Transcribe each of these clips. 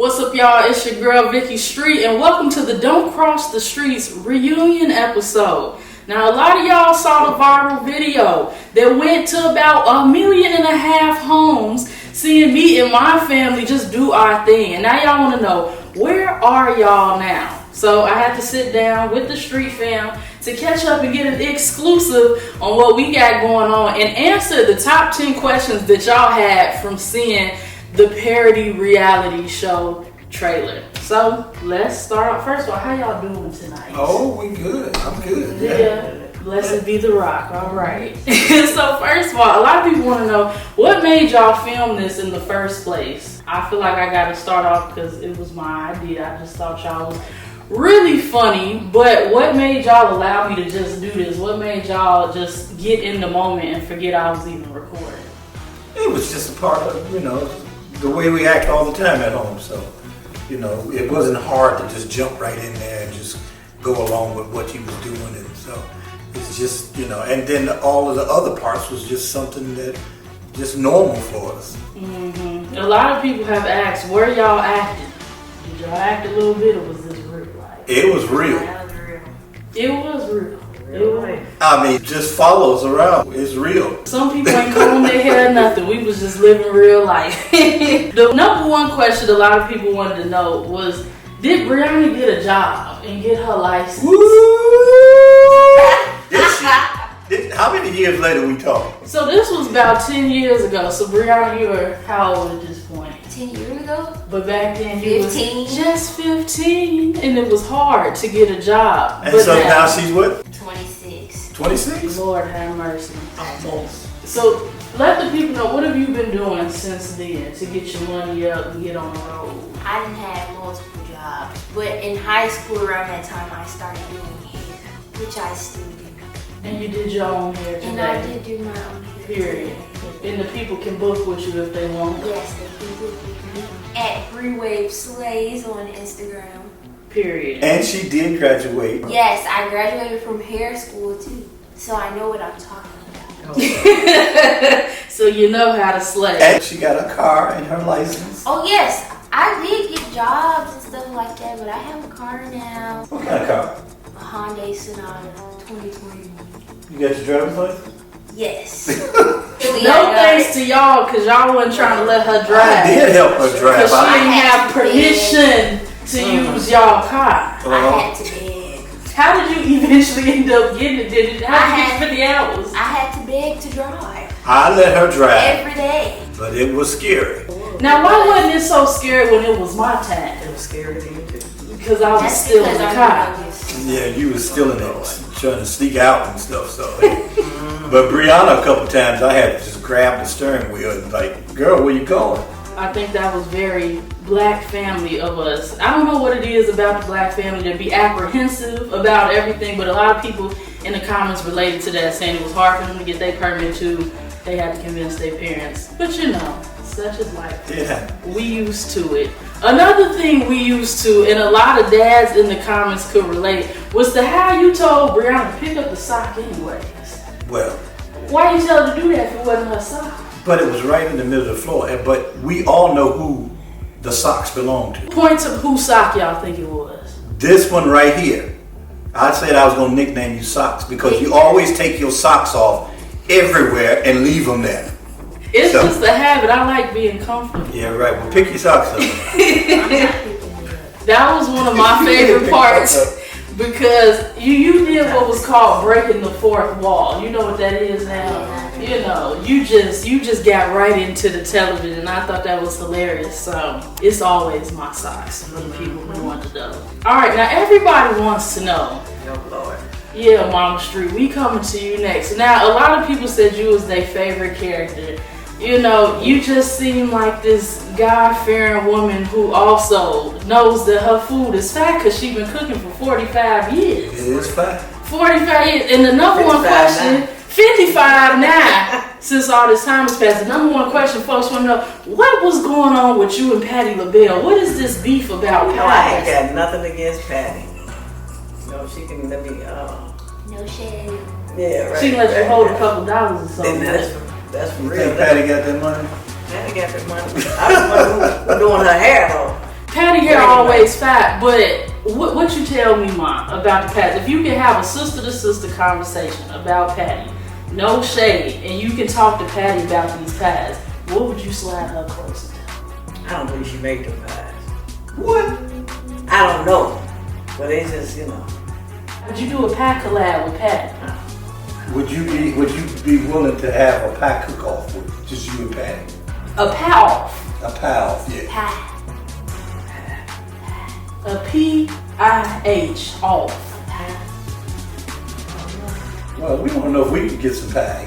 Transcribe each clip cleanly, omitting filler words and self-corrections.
What's up, y'all? It's your girl Vicky Street, and welcome to the Don't Cross the Streets reunion episode. Now, a lot of y'all saw the viral video that went to about 1.5 million homes, seeing me and my family just do our thing. And now y'all want to know, where are y'all now? So I had to sit down with the Street fam to catch up and get an exclusive on what we got going on and answer the top 10 questions that y'all had from seeing the parody reality show trailer. So let's start off. First of all, how y'all doing tonight? Oh, we good. I'm good. Yeah. Blessed be the rock. All right. So first of all, a lot of people want to know, what made y'all film this in the first place? I feel like I got to start off because it was my idea. I just thought y'all was really funny, but what made y'all allow me to just do this? What made y'all just get in the moment and forget I was even recording? It was just a part of, the way we act all the time at home. So, it wasn't hard to just jump right in there and just go along with what he was doing. And so it's just, and then all of the other parts was just something that just normal for us. Mm-hmm. A lot of people have asked, where y'all acting? Did y'all act a little bit, or was this real life? It was real. It was real. Just follows around. It's real. Some people ain't combing their hair or nothing. We was just living real life. The number one question a lot of people wanted to know was, did Brianna get a job and get her license? Woo! How many years later we talking? So this was about 10 years ago. So Brianna, you were how old at this point? 10 years ago? But back then you 15. was just 15, and it was hard to get a job. And but so now she's what? 26. 26? Lord have mercy. Almost. So let the people know, what have you been doing since then to get your money up and get on the road? I didn't have multiple jobs, but in high school around that time I started doing hair, which I still do. And you did your own hair today? And I did do my own hair. Period. And the people can book with you if they want. Yes, they can book with me at Freewave Slays on Instagram. Period. And she did graduate. Yes, I graduated from hair school too, so I know what I'm talking about. So you know how to slay. And she got a car and her license. Oh yes, I did get jobs and stuff like that, but I have a car now. What kind of car? A Hyundai Sonata 2021. You got your driver's license? Yes. No thanks to y'all, because y'all wasn't trying to let her drive. I did help her drive. Because she didn't have permission to use y'all car. I had to beg. How did you eventually end up getting it? How did you get 50 hours? I had to beg to drive. I let her drive. Every day. But it was scary. Now, why wasn't it so scary when it was my time? It was scary to you too. Because I was That's still in because the I'm car. nervous. Yeah, you was still in it, trying to sneak out and stuff. So, but Brianna, a couple times I had to just grab the steering wheel and like, girl, where you going? I think that was very black family of us. I don't know what it is about the black family to be apprehensive about everything, but a lot of people in the comments related to that, saying it was hard for them to get their permit too. They had to convince their parents. But such is life. Yeah. We used to it. Another thing we used to, and a lot of dads in the comments could relate, was to how you told Brianna to pick up the sock anyways. Well, Why you tell her to do that if it wasn't her sock? but it was right in the middle of the floor. But we all know who the socks belong to. Point to whose sock y'all think it was. This one right here. I said I was going to nickname you Socks because you always take your socks off everywhere and leave them there. It's just a habit. I like being comfortable. Yeah, right. Well, pick your socks up. That was one of my favorite parts because you did what was called breaking the fourth wall. You know what that is now? You just got right into the television, and I thought that was hilarious. So it's always my socks for the people who want to know. All right, now everybody wants to know. Oh Lord. Yeah, Mama Street, we coming to you next. Now, a lot of people said you was their favorite character. You just seem like this God-fearing woman who also knows that her food is fat because she's been cooking for 45 years. It is fine. 45 years. And the number one 55 question, now. 55 now, since all this time has passed. The number one question folks want to know, what was going on with you and Patti LaBelle? What is this beef about? No, I ain't got nothing against Patti. No, she can let me, No shade. yeah, right. She can let you hold a couple dollars or something. And that's for You real. think Patti got that money? Patti got that money. I was the one who was doing her hair though. Patty hair always fat, but what you tell me, Mom, about the pies? If you can have a sister-to-sister conversation about Patty, no shade, and you can talk to Patty about these pies, what would you slide her closer to? I don't believe she made them pies. What? I don't know. But it's just, Would you do a pie collab with Patty? Would you be willing to have a pie cook-off with just you and Patty? A pie off. A pie off, yeah. Pie. A P-I-H off. Well, we don't know if we can get some pie.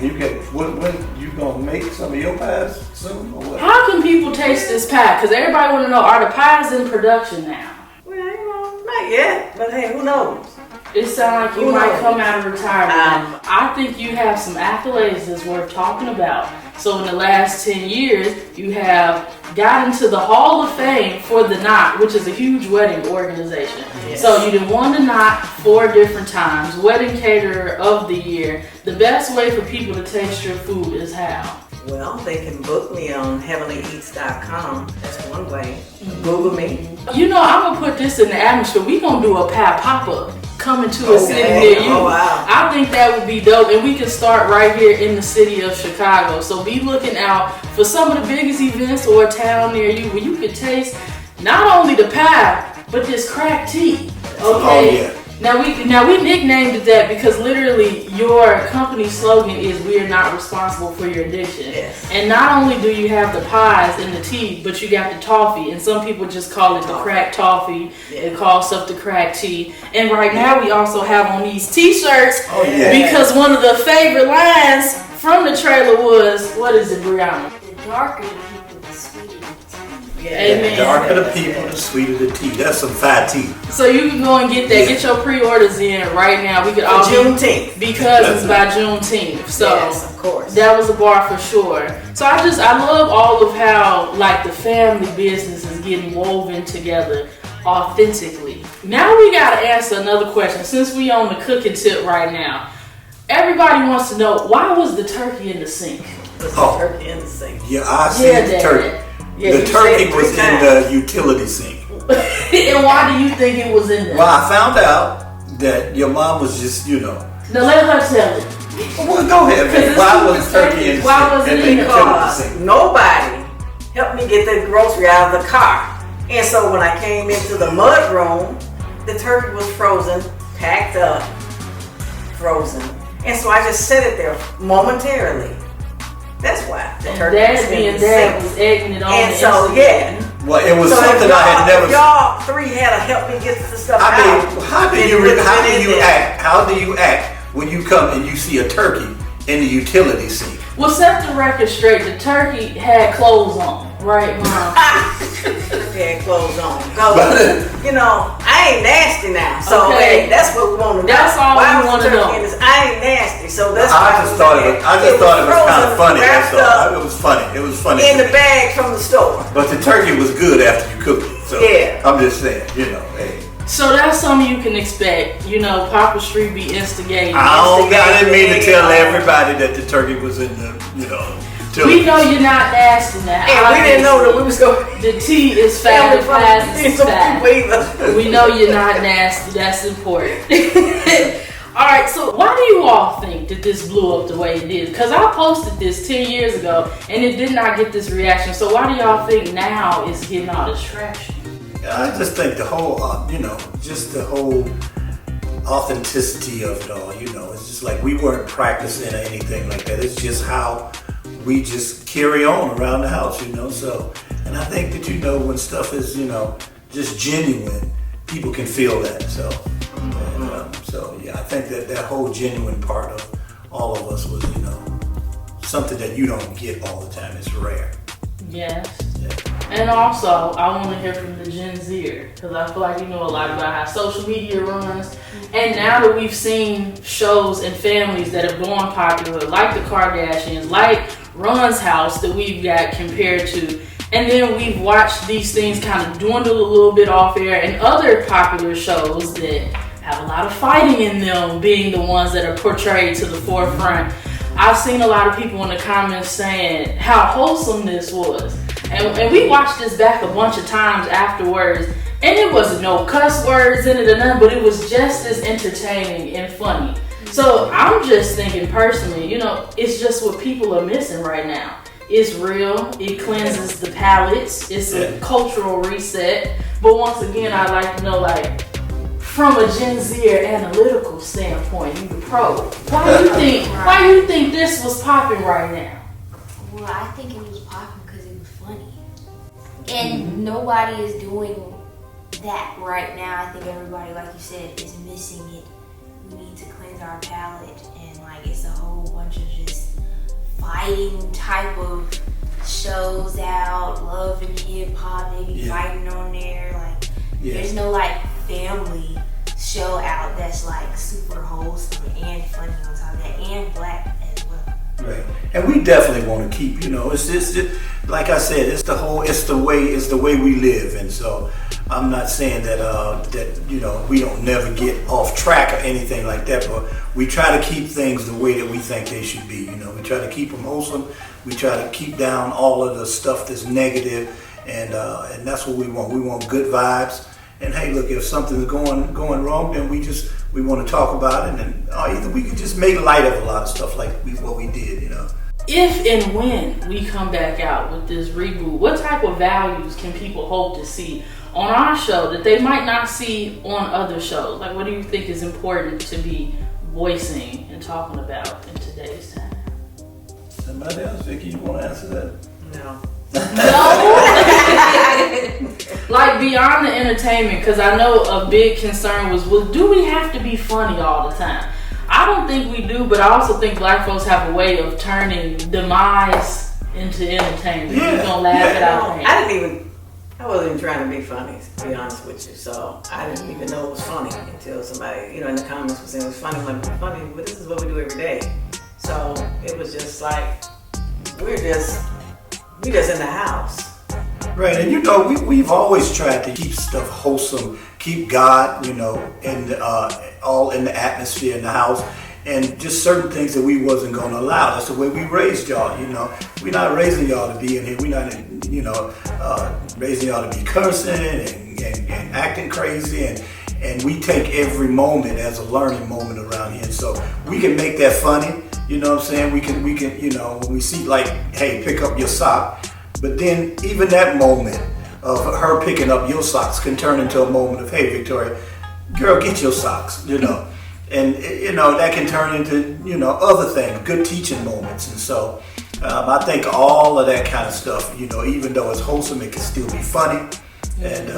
When you gonna make some of your pies soon or what? How can people taste this pie? Because everybody want to know, are the pies in production now? Well, not yet. But hey, who knows? It sounds like you Who might knows? come out of retirement. I think you have some accolades that's worth talking about. So in the last 10 years, you have gotten to the Hall of Fame for The Knot, which is a huge wedding organization. Yes. So you did won The Knot 4 different times, Wedding Caterer of the Year. The best way for people to taste your food is how? Well, they can book me on heavenlyeats.com. That's one way. Google me. You know, I'm gonna put this in the atmosphere. We gonna do a pie pop-up coming to a city near you. Oh, wow. I think that would be dope, and we can start right here in the city of Chicago. So be looking out for some of the biggest events or a town near you where you can taste not only the pie, but this cracked tea. Okay. Oh, yeah. Now we nicknamed it that because literally your company slogan is "We are not responsible for your addiction." Yes. And not only do you have the pies and the tea, but you got the toffee, and some people just call it the crack toffee. Yeah. It calls stuff the crack tea. And right now we also have on these T-shirts Oh, yeah. because one of the favorite lines from the trailer was, what is it, Brianna? The darker the people, the sweeter the tea. Yeah. Amen. The darker the people, the sweeter the tea. That's some fat tea. So you can go and get that. Get your pre-orders in right now. We could all For Juneteenth. because it's by Juneteenth. So. Yes, of course. That was a bar for sure. So I love all of how like the family business is getting woven together authentically. Now we gotta answer another question since we on the cooking tip right now. Everybody wants to know, why was the turkey in the sink? Put Oh. some turkey in the sink. Yeah, I see the Dad. turkey. Yeah, The you turkey said was 3 in times. the utility sink. And why do you think it was in there? Well, I found out that your mom was just, Now let her tell it. well, go ahead, man. Because Why it's was turkey in the why sink? was it And in the the utility Because sink? nobody helped me get the grocery out of the car. And so when I came into the mud room, the turkey was frozen, packed up, frozen. And so I just set it there momentarily. That's why the turkey was Dad in being the dad sink. was egging it on. And the so, Instagram. yeah. Well, it was So something if I had never. if y'all 3 had to help me get the stuff I out. mean, how do then you it would've been in there. act? How do you act when you come and you see a turkey in the utility sink? Well, set the record straight. The turkey had clothes on, right, Mom? Yeah, clothes on. I ain't nasty now. So Okay. hey, that's what we want to know. That's all Why we was wanna the turkey know. in this? I ain't nasty. So that's I why just thought it was. I just thought it was kind of funny. That's wrapped all. up It was funny. It was funny. in the bag from the store. But the turkey was good after you cooked it. So Yeah. I'm just saying, hey. So that's something you can expect. Papa Street be instigating. I didn't mean to tell everybody that the turkey was in the, We know you're not nasty now. And we didn't know that we was going The tea is fat, the fast is fat. either. We know you're not nasty. That's important. All right, so why do you all think that this blew up the way it did? Because I posted this 10 years ago and it did not get this reaction. So why do y'all think now it's getting all this traction? I just think the whole, just the whole authenticity of it all, it's just like we weren't practicing or anything like that. It's just how we just carry on around the house, so, and I think that, when stuff is, just genuine, people can feel that, so, and, I think that whole genuine part of all of us was, something that you don't get all the time. It's rare. Yes. Yeah. And also, I want to hear from the Gen Zer because I feel like you know a lot about how social media runs. And now that we've seen shows and families that have gone popular, like the Kardashians, like Ron's House that we've got compared to, and then we've watched these things kind of dwindle a little bit off air, and other popular shows that have a lot of fighting in them being the ones that are portrayed to the forefront. I've seen a lot of people in the comments saying how wholesome this was. And we watched this back a bunch of times afterwards, and it was no cuss words in it or nothing, but it was just as entertaining and funny. So I'm just thinking personally, it's just what people are missing right now. It's real, it cleanses the palates, it's a cultural reset. But once again, I'd like to know, like, from a Gen Z analytical standpoint, you the pro, why you think this was popping right now? Well, I think it was popping because it was funny. And nobody is doing that right now. I think everybody, like you said, is missing it. We need to cleanse our palate, and like it's a whole bunch of just fighting type of shows out, Love and Hip Hop, they be fighting on there. Like there's no like family show out that's like super wholesome and funny on top of that, and black as well. Right, and we definitely want to keep, it's like I said, it's the way we live, and so I'm not saying that we don't never get off track or anything like that, but we try to keep things the way that we think they should be. We try to keep them wholesome. We try to keep down all of the stuff that's negative, and that's what we want. We want good vibes. And hey, look, if something's going wrong, then we want to talk about it, and either we can just make light of a lot of stuff like what we did, If and when we come back out with this reboot, what type of values can people hope to see on our show that they might not see on other shows? Like, what do you think is important to be voicing and talking about in today's time? Somebody else, Vicky, you want to answer that? No. Like, beyond the entertainment, because I know a big concern was, well, do we have to be funny all the time? I don't think we do, but I also think black folks have a way of turning demise into entertainment. We're gonna laugh it out. I wasn't even trying to be funny, to be honest with you. So I didn't even know it was funny until somebody, in the comments was saying it was funny. I'm like, funny, but this is what we do every day. So it was just like, we just in the house. Right, and we've always tried to keep stuff wholesome, keep God, all in the atmosphere in the house, and just certain things that we wasn't going to allow. That's the way we raised y'all. We're not raising y'all to be in here. We're not, raising y'all to be cursing and acting crazy, and we take every moment as a learning moment around here. And so we can make that funny. You know what I'm saying? We can, when we see like, hey, pick up your sock. But then even that moment of her picking up your socks can turn into a moment of, hey, Victoria, girl, get your socks, And, that can turn into, other things, good teaching moments. And so I think all of that kind of stuff, even though it's wholesome, it can still be funny. And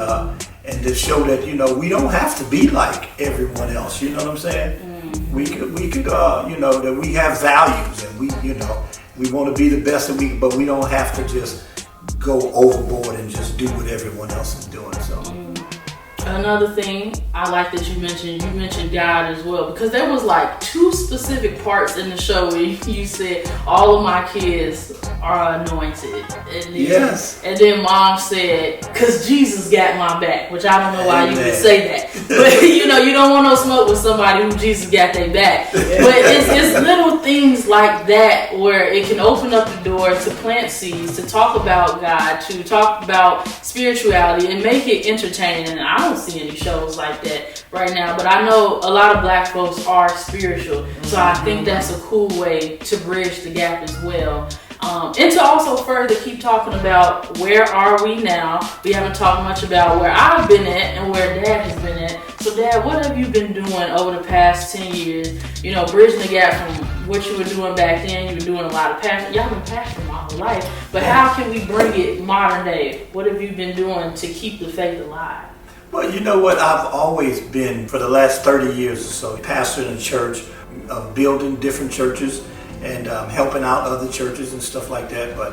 to show that, we don't have to be like everyone else. You know what I'm saying? We could, that we have values, and we want to be the best that but we don't have to just go overboard and just do what everyone else is doing. So another thing I like that you mentioned God as well, because there was like two specific parts in the show where you said all of my kids are anointed, and then Mom said, because Jesus got my back, which I don't know why you would say that, but you don't want no smoke with somebody who Jesus got their back. But it's little things like that where it can open up the door to plant seeds, to talk about God, to talk about spirituality, and make it entertaining. And I don't see any shows like that right now, but I know a lot of black folks are spiritual, so I think that's a cool way to bridge the gap as well. And to also further keep talking about where are we now. We haven't talked much about where I've been at and where Dad has been at. So Dad, what have you been doing over the past 10 years? Bridging the gap from what you were doing back then. You were doing a lot of passion. Y'all been passionate my whole life. But how can we bring it modern day? What have you been doing to keep the faith alive? Well, you know what? I've always been, for the last 30 years or so, pastor in a church, building different churches, and helping out other churches and stuff like that. But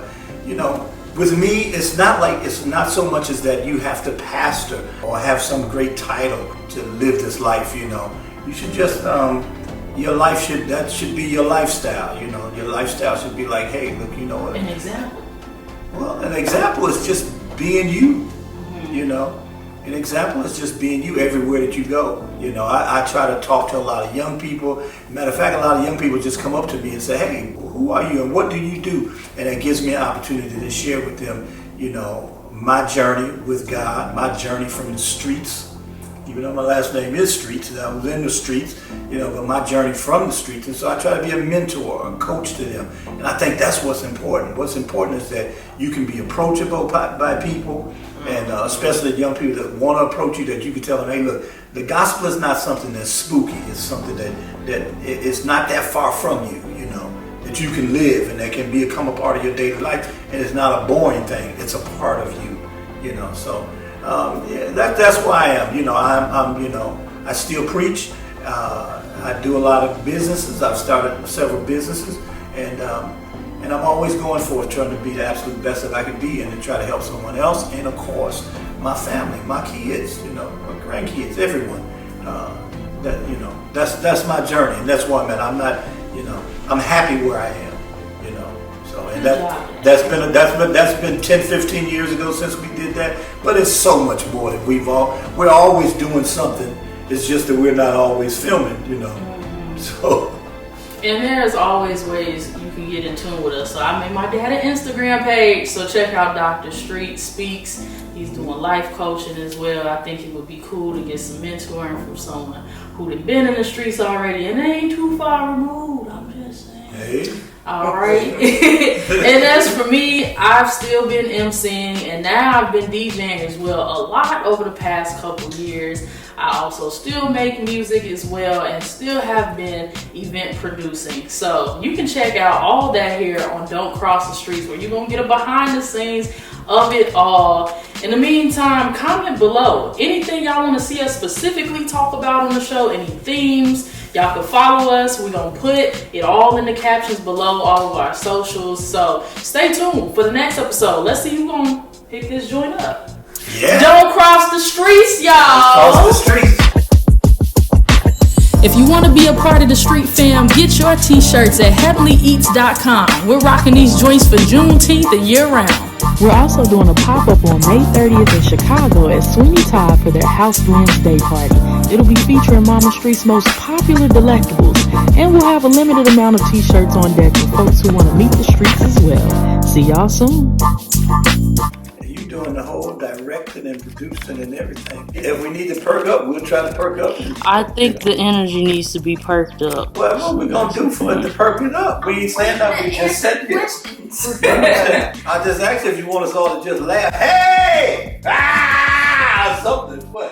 with me, it's not so much as that you have to pastor or have some great title to live this life. You should just your life should be your lifestyle. Your lifestyle should be like, hey, look, An example. Well, an example is just being you. An example is just being you everywhere that you go. I try to talk to a lot of young people. Matter of fact, a lot of young people just come up to me and say, hey, who are you and what do you do? And it gives me an opportunity to share with them, you know, my journey with God, my journey from the streets. Even though my last name is Streets, and I was in the streets, you know, but my journey from the streets. And so I try to be a mentor, a coach to them. And I think that's what's important. What's important is that you can be approachable by people, and especially young people that want to approach you, that you can tell them, hey, look, the gospel is not something that's spooky. It's something that it's not that far from you, you know, that you can live and that can become a part of your daily life. And it's not a boring thing. It's a part of you, you know, so. Yeah, that's why I am. You know, I'm. You know, I still preach. I do a lot of businesses. I've started several businesses, and I'm always going forth, trying to be the absolute best that I can be, and to try to help someone else, and of course, my family, my kids, you know, my grandkids, everyone. That, you know, that's my journey, and that's why, man. I'm not. You know, I'm happy where I am. You know. And that's been 10, 15 years ago since we did that. But it's so much more that we're always doing something. It's just that we're not always filming, you know. So. And there's always ways you can get in tune with us. So I made my dad an Instagram page. So check out Dr. Street Speaks. He's doing life coaching as well. I think it would be cool to get some mentoring from someone who'd been in the streets already and they ain't too far removed. I'm just saying. Hey. All right. And as for me, I've still been emceeing, and now I've been DJing as well a lot over the past couple years. I also still make music as well and still have been event producing. So you can check out all that here on Don't Cross the Streets, where you're going to get a behind the scenes of it all. In the meantime, comment below anything y'all want to see us specifically talk about on the show, any themes. Y'all can follow us. We're going to put it all in the captions below, all of our socials. So stay tuned for the next episode. Let's see who's going to pick this joint up. Yeah. Don't cross the streets, y'all. Cross the streets. If you want to be a part of the street fam, get your t-shirts at heavenlyeats.com. We're rocking these joints for Juneteenth and year round. We're also doing a pop-up on May 30th in Chicago at Sweeney Todd for their House Blends Day Party. It'll be featuring Mama Street's most popular delectables, and we'll have a limited amount of t-shirts on deck for folks who want to meet the streets as well. See y'all soon. You doing the whole directing and producing and everything. If we need to perk up, we'll try to perk up. I think the energy needs to be perked up. Well, what we gonna do for it to perk it up? We ain't saying that. We just said this. I just asked if you want us all to just laugh. Hey! Ah! Something. What?